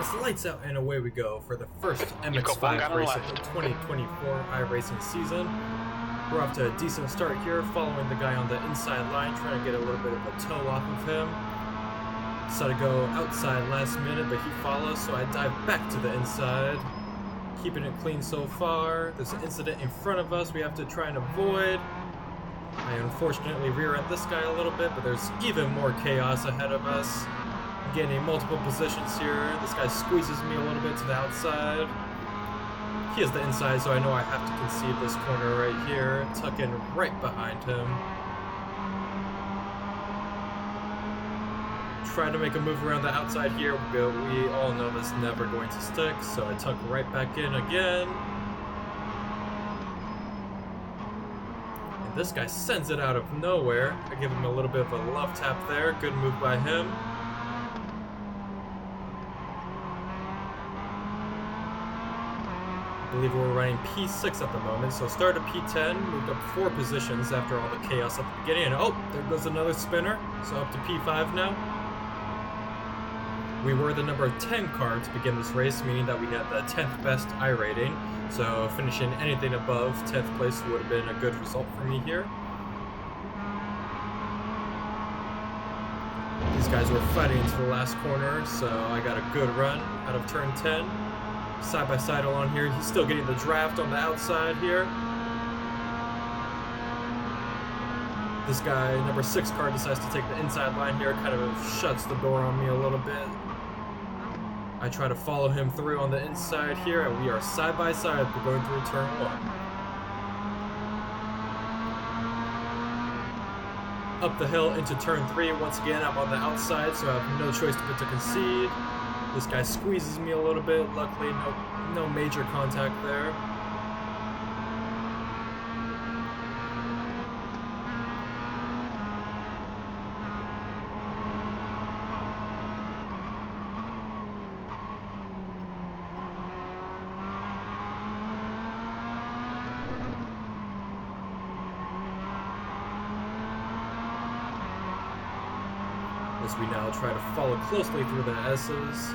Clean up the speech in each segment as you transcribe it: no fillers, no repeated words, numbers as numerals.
It's lights out and away we go for the first MX5 race of the 2024 iRacing season. We're off to a decent start here, following the guy on the inside line, trying to get a little bit of a toe off of him. Decided to go outside last minute, but he follows, so I dive back to the inside. Keeping it clean so far. There's an incident in front of us we have to try and avoid. I unfortunately rear-end this guy a little bit, but there's even more chaos ahead of us. I'm getting multiple positions here. This guy squeezes me a little bit to the outside. He has the inside, so I know I have to concede this corner right here. Tuck in right behind him. Try to make a move around the outside here, but we all know that's never going to stick, so I tuck right back in again. And this guy sends it out of nowhere. I give him a little bit of a love tap there. Good move by him. I believe we're running P6 at the moment, so started P10, moved up 4 positions after all the chaos at the beginning, and oh, there goes another spinner, so up to P5 now. We were the number 10 car to begin this race, meaning that we had the 10th best I rating, so finishing anything above 10th place would have been a good result for me here. These guys were fighting into the last corner, so I got a good run out of turn 10. Side by side along here, he's still getting the draft on the outside here. This guy, number 6 car, decides to take the inside line here, kind of shuts the door on me a little bit. I try to follow him through on the inside here, and we are side by side going through turn 1. Up the hill into turn 3. Once again, I'm on the outside, so I have no choice but to concede. This guy squeezes me a little bit. Luckily, no major contact there. As we now try to follow closely through the S's,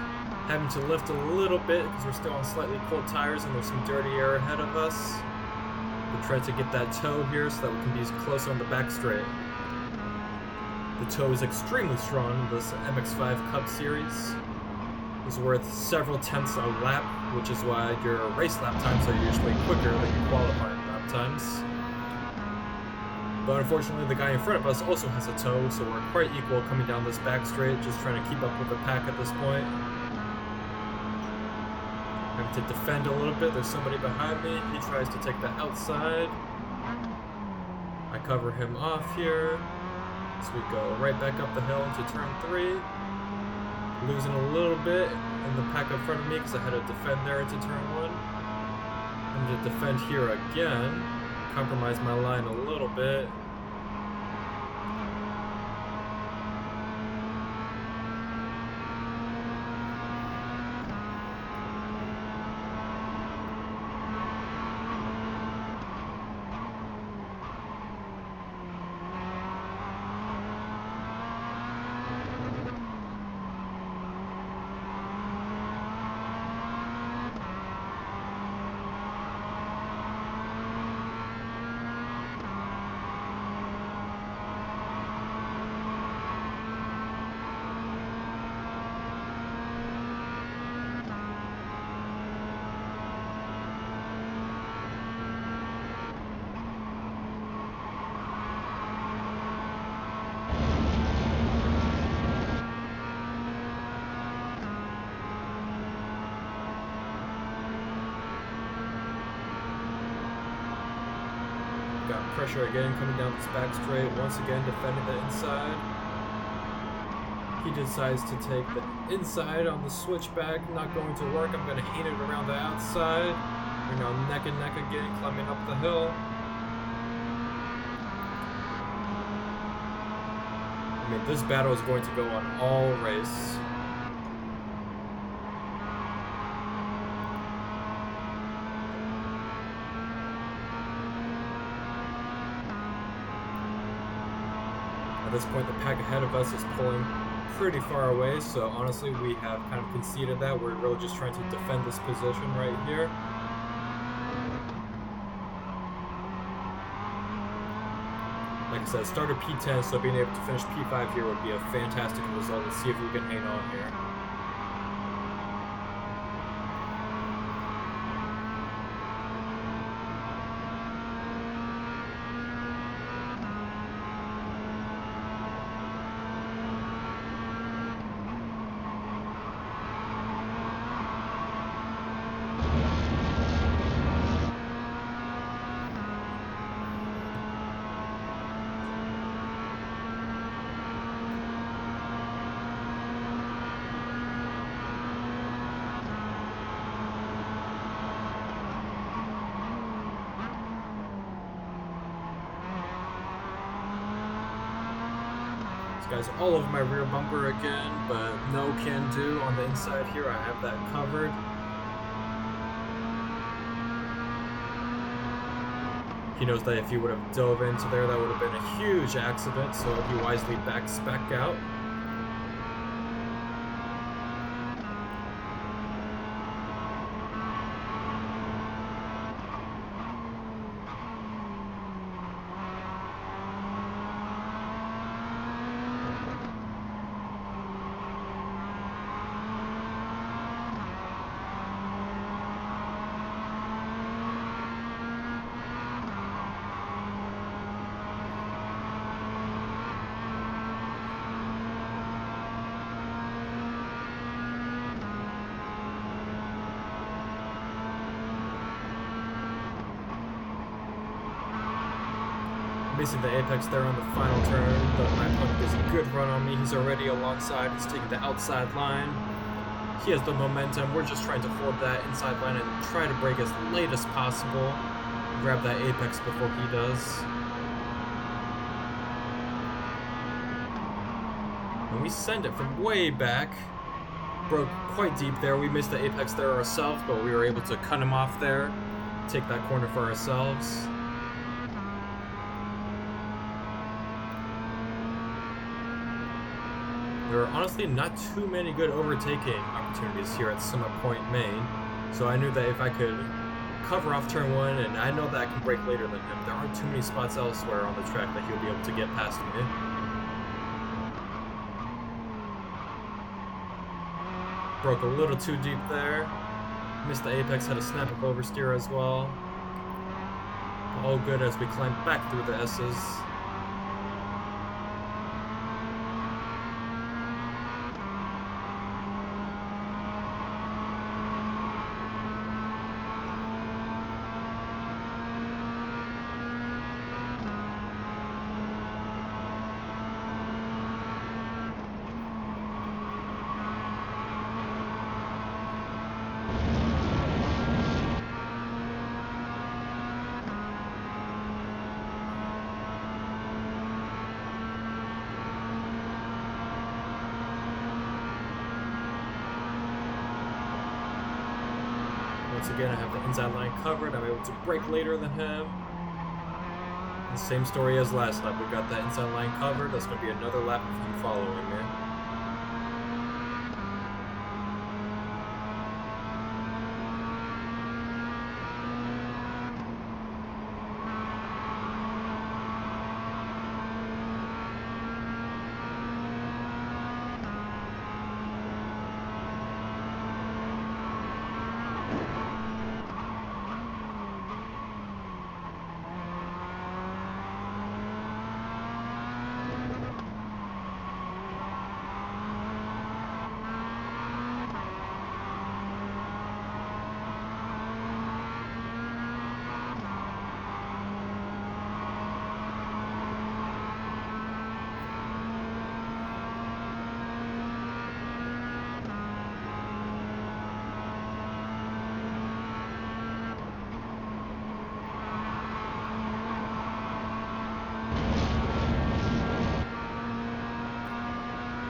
having to lift a little bit because we're still on slightly cold tires and there's some dirty air ahead of us. We try to get that toe here so that we can be close on the back straight. The toe is extremely strong in this MX5 Cup series. It's worth several tenths a lap, which is why your race lap times are usually quicker than your qualifying lap times. But unfortunately, the guy in front of us also has a toe, so we're quite equal coming down this back straight, just trying to keep up with the pack at this point. Having to defend a little bit. There's somebody behind me. He tries to take the outside. I cover him off here. So we go right back up the hill into turn 3. Losing a little bit in the pack in front of me because I had to defend there into turn 1. I'm going to defend here again. Compromise my line a little bit. Got pressure again coming down this back straight, once again defending the inside. He decides to take the inside on the switchback, not going to work. I'm going to hit it around the outside. We're now neck and neck again, climbing up the hill. I mean, this battle is going to go on all race. At this point, the pack ahead of us is pulling pretty far away, so honestly we have kind of conceded that. We're really just trying to defend this position right here. Like I said, started P10, so being able to finish P5 here would be a fantastic result. Let's see if we can hang on here. Guys, all over my rear bumper again, but no can do on the inside here. I have that covered. He knows that if he would have dove into there, that would have been a huge accident, so he wisely backs back out. Missing the apex there on the final turn, but my opponent does a good run on me. He's already alongside. He's taking the outside line. He has the momentum. We're just trying to hold that inside line and try to break as late as possible. Grab that apex before he does. And we send it from way back. Broke quite deep there. We missed the apex there ourselves, but we were able to cut him off there. Take that corner for ourselves. There are honestly not too many good overtaking opportunities here at Summit Point, Maine, so I knew that if I could cover off turn 1, and I know that I can brake later than him, there aren't too many spots elsewhere on the track that he'll be able to get past me. Broke a little too deep there. Missed the apex, had a snap of oversteer as well. All good as we climb back through the S's. Once again, I have the inside line covered. I'm able to brake later than him. And same story as last lap. We got that inside line covered. That's going to be another lap of him following me.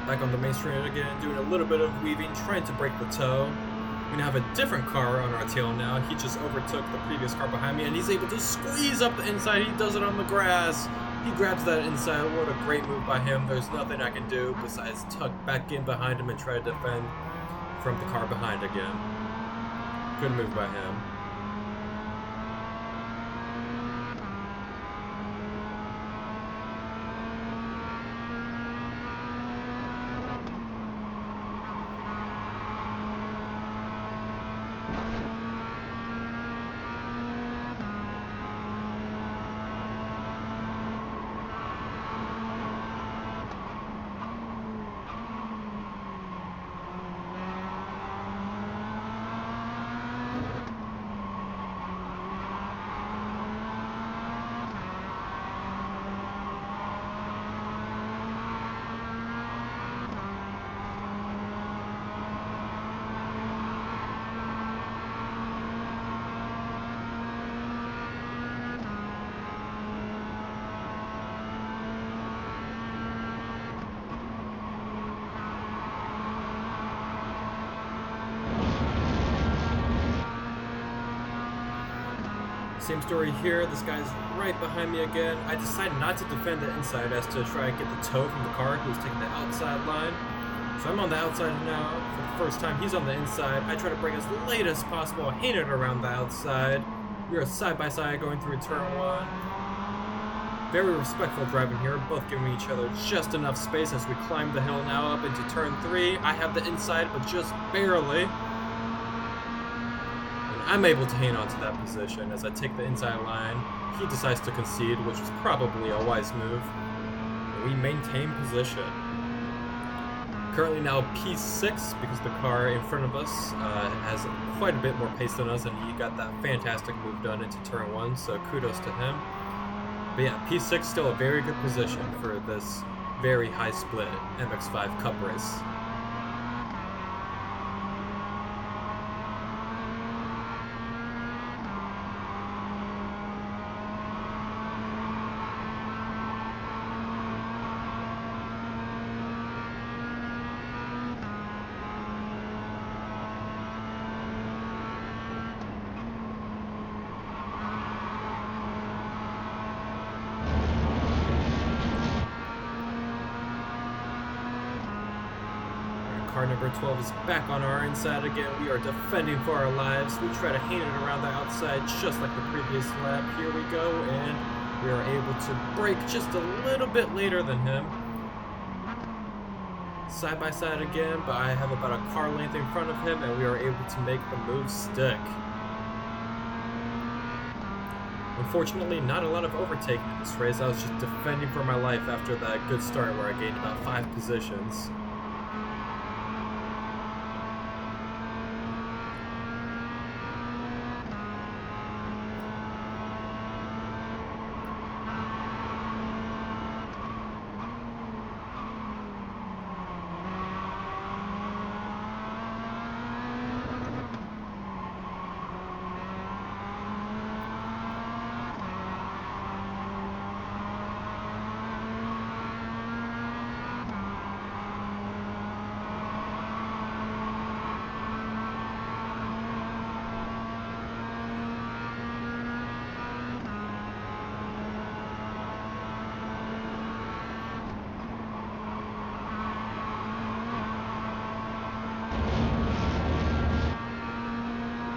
Back on the main straight again, doing a little bit of weaving, trying to break the toe. We're gonna have a different car on our tail now. He just overtook the previous car behind me, and he's able to squeeze up the inside. He does it on the grass. He grabs that inside. What a great move by him. There's nothing I can do besides tuck back in behind him and try to defend from the car behind again. Good move by him. Same story here. This guy's right behind me again. I decided not to defend the inside as to try and get the toe from the car who's taking the outside line. So I'm on the outside now for the first time. He's on the inside. I try to brake as late as possible, hit it around the outside. We are side by side going through turn 1. Very respectful driving here, both giving each other just enough space as we climb the hill now up into turn 3. I have the inside, but just barely. I'm able to hang on to that position as I take the inside line. He decides to concede, which was probably a wise move. And we maintain position. Currently now P6 because the car in front of us has quite a bit more pace than us, and he got that fantastic move done into turn 1, so kudos to him. But yeah, P6 still a very good position for this very high split MX5 Cup race. Car number 12 is back on our inside again. We are defending for our lives. We try to hang it around the outside just like the previous lap. Here we go, and we are able to brake just a little bit later than him. Side by side again, but I have about a car length in front of him, and we are able to make the move stick. Unfortunately, not a lot of overtaking in this race. I was just defending for my life after that good start where I gained about 5 positions.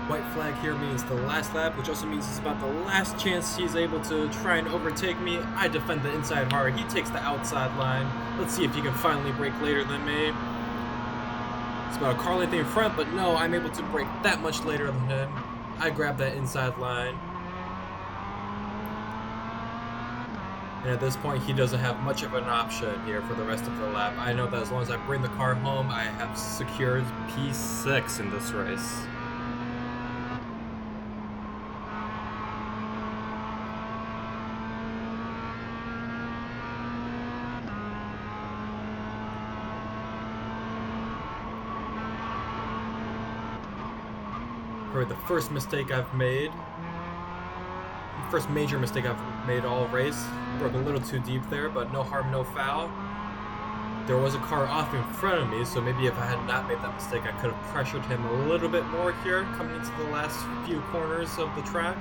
White flag here means the last lap, which also means it's about the last chance he's able to try and overtake me. I defend the inside hard. He takes the outside line. Let's see if he can finally brake later than me. It's about a car length in front, but no, I'm able to brake that much later than him. I grab that inside line. And at this point, he doesn't have much of an option here for the rest of the lap. I know that as long as I bring the car home, I have secured P6 in this race. Probably the first mistake I've made. First major mistake I've made all race. Broke a little too deep there, but no harm, no foul. There was a car off in front of me, so maybe if I had not made that mistake, I could have pressured him a little bit more here, coming into the last few corners of the track.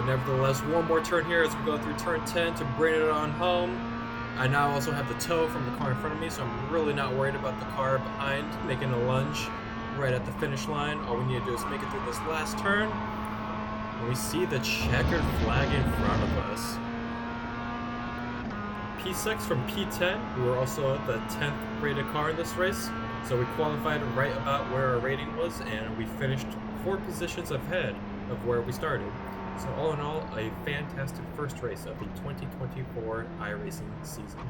But nevertheless, one more turn here as we go through turn 10 to bring it on home. I now also have the tow from the car in front of me, so I'm really not worried about the car behind making a lunge right at the finish line. All we need to do is make it through this last turn. And we see the checkered flag in front of us. P6 from P10. We were also the 10th rated car in this race. So we qualified right about where our rating was, and we finished 4 positions ahead of where we started. So all in all, a fantastic first race of the 2024 iRacing season.